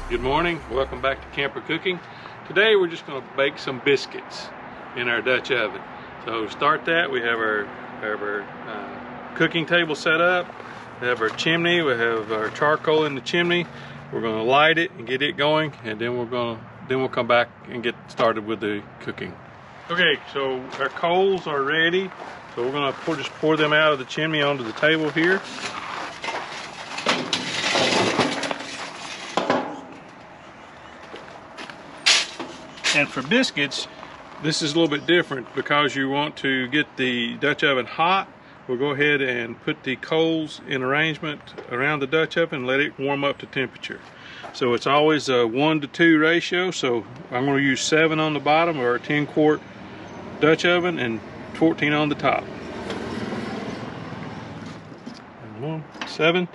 Good morning, welcome back to Camper Cooking. Today we're just going to bake some biscuits in our Dutch oven. So to start that, we have our cooking table set up. We have our chimney, we have our charcoal in the chimney. We're going to light it and get it going, and then we'll come back and get started with the cooking. Okay, so our coals are ready. So we're going to just pour them out of the chimney onto the table here. And for biscuits, this is a little bit different because you want to get the Dutch oven hot. We'll go ahead and put the coals in arrangement around the Dutch oven and let it warm up to temperature. So it's always a 1-to-2 ratio. So I'm going to use 7 on the bottom of our 10-quart Dutch oven and 14 on the top. 7.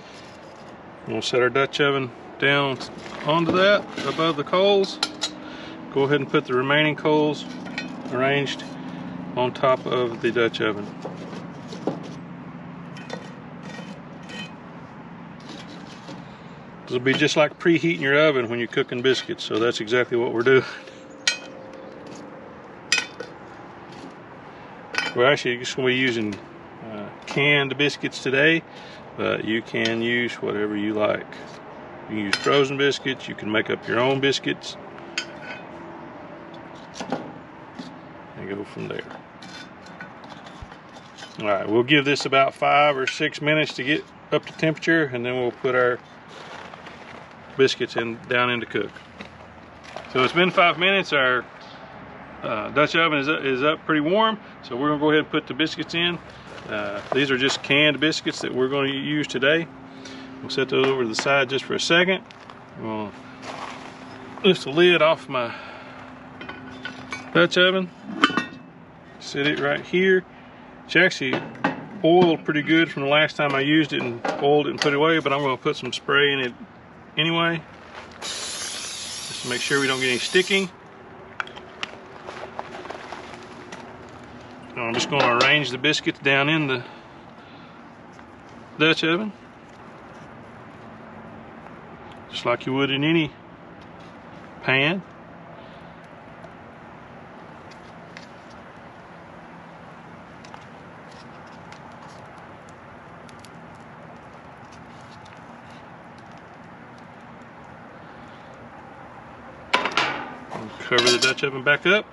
We'll set our Dutch oven down onto that above the coals. Go ahead and put the remaining coals arranged on top of the Dutch oven. This will be just like preheating your oven when you're cooking biscuits, so that's exactly what we're doing. We're actually just going to be using canned biscuits today, but you can use whatever you like. You can use frozen biscuits, you can make up your own biscuits. Go from there. All right, we'll give this about 5 or 6 minutes to get up to temperature, and then we'll put our biscuits down in to cook. So it's been 5 minutes. Our Dutch oven is up pretty warm, so we're gonna go ahead and put the biscuits in. These are just canned biscuits that we're going to use today. We'll set those over to the side just for a second. We'll lift the lid off my Dutch oven. Set it right here. It's actually oiled pretty good from the last time I used it and oiled it and put it away, but I'm going to put some spray in it anyway, just to make sure we don't get any sticking. Now I'm just going to arrange the biscuits down in the Dutch oven, just like you would in any pan. Cover the Dutch oven back up.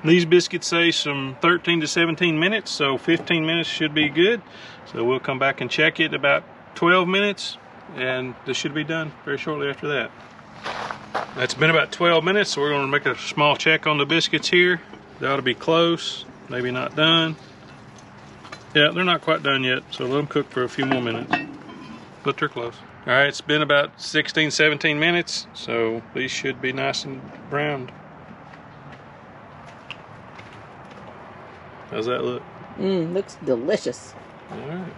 These biscuits say some 13 to 17 minutes, so 15 minutes should be good. So we'll come back and check it about 12 minutes, and this should be done very shortly after that. That's been about 12 minutes, so we're going to make a small check on the biscuits here. They ought to be close, maybe not done. Yeah, they're not quite done yet, so let them cook for a few more minutes, but they're close. All right, it's been about 16, 17 minutes, so these should be nice and browned. How's that look? Looks delicious. All right.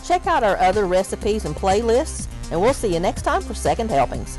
Check out our other recipes and playlists, and we'll see you next time for Second Helpings.